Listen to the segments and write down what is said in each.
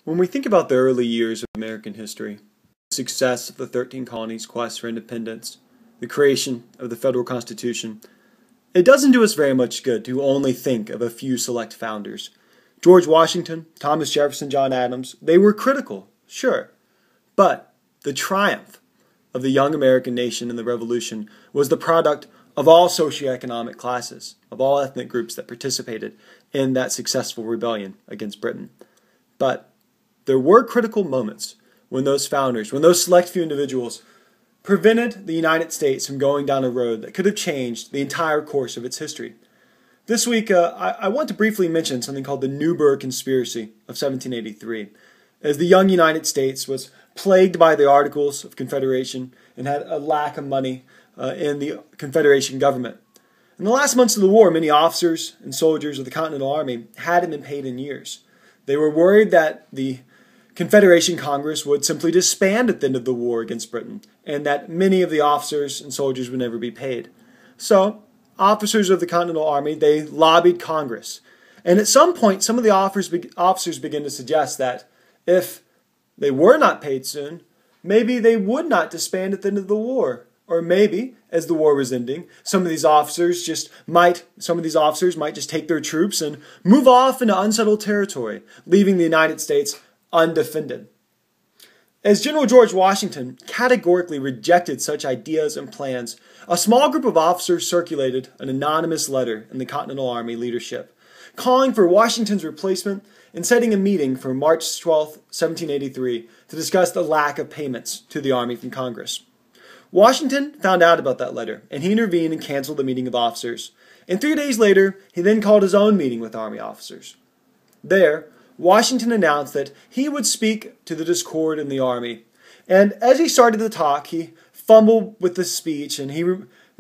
When we think about the early years of American history, the success of the 13 colonies' quest for independence, the creation of the federal Constitution, it doesn't do us very much good to only think of a few select founders. George Washington, Thomas Jefferson, John Adams, they were critical, sure, but the triumph of the young American nation in the Revolution was the product of all socioeconomic classes, of all ethnic groups that participated in that successful rebellion against Britain. But there were critical moments when those founders, when those select few individuals prevented the United States from going down a road that could have changed the entire course of its history. This week, I want to briefly mention something called the Newburgh Conspiracy of 1783, as the young United States was plagued by the Articles of Confederation and had a lack of money in the Confederation government. In the last months of the war, many officers and soldiers of the Continental Army hadn't been paid in years. They were worried that the Confederation Congress would simply disband at the end of the war against Britain, and that many of the officers and soldiers would never be paid. So, officers of the Continental Army, they lobbied Congress. And at some point, some of the officers began to suggest that if they were not paid soon, maybe they would not disband at the end of the war. Or maybe, as the war was ending, some of these officers might just take their troops and move off into unsettled territory, leaving the United States undefended. As General George Washington categorically rejected such ideas and plans, a small group of officers circulated an anonymous letter in the Continental Army leadership, calling for Washington's replacement and setting a meeting for March 12, 1783, to discuss the lack of payments to the Army from Congress. Washington found out about that letter, and he intervened and canceled the meeting of officers. And 3 days later, he then called his own meeting with Army officers. There, Washington announced that he would speak to the discord in the Army. And as he started to talk, he fumbled with the speech, and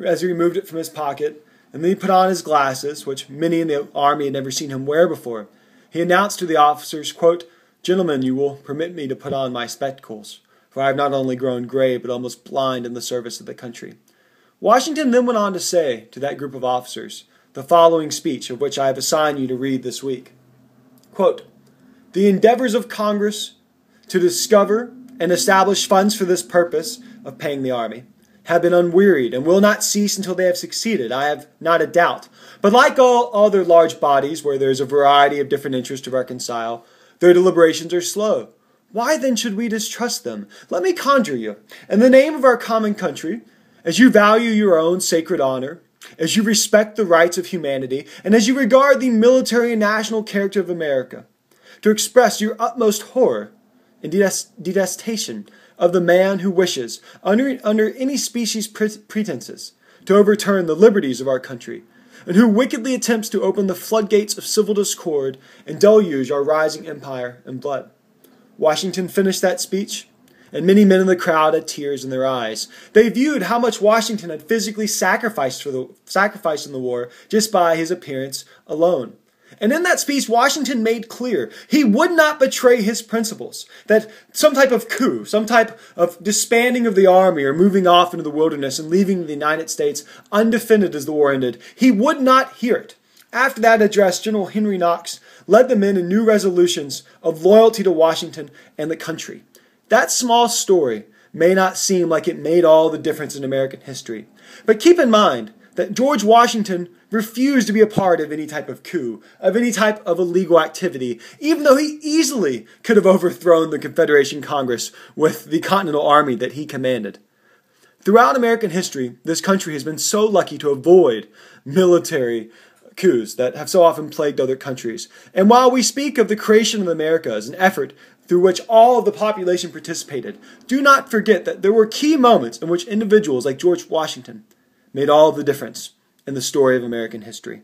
as he removed it from his pocket, and then he put on his glasses, which many in the Army had never seen him wear before. He announced to the officers, quote, "Gentlemen, you will permit me to put on my spectacles, for I have not only grown gray, but almost blind in the service of the country." Washington then went on to say to that group of officers the following speech, of which I have assigned you to read this week. Quote, "The endeavors of Congress to discover and establish funds for this purpose of paying the Army have been unwearied and will not cease until they have succeeded, I have not a doubt. But like all other large bodies where there is a variety of different interests to reconcile, their deliberations are slow. Why then should we distrust them? Let me conjure you, in the name of our common country, as you value your own sacred honor, as you respect the rights of humanity, and as you regard the military and national character of America, to express your utmost horror and detestation of the man who wishes, under any species pretenses, to overturn the liberties of our country, and who wickedly attempts to open the floodgates of civil discord and deluge our rising empire in blood." Washington finished that speech, and many men in the crowd had tears in their eyes. They viewed how much Washington had physically sacrificed in the war just by his appearance alone. And in that speech, Washington made clear he would not betray his principles, that some type of coup, some type of disbanding of the army or moving off into the wilderness and leaving the United States undefended as the war ended, he would not hear it. After that address, General Henry Knox led the men in new resolutions of loyalty to Washington and the country. That small story may not seem like it made all the difference in American history, but keep in mind that George Washington refused to be a part of any type of coup, of any type of illegal activity, even though he easily could have overthrown the Confederation Congress with the Continental Army that he commanded. Throughout American history, this country has been so lucky to avoid military coups that have so often plagued other countries. And while we speak of the creation of America as an effort through which all of the population participated, do not forget that there were key moments in which individuals like George Washington made all of the difference in the story of American history.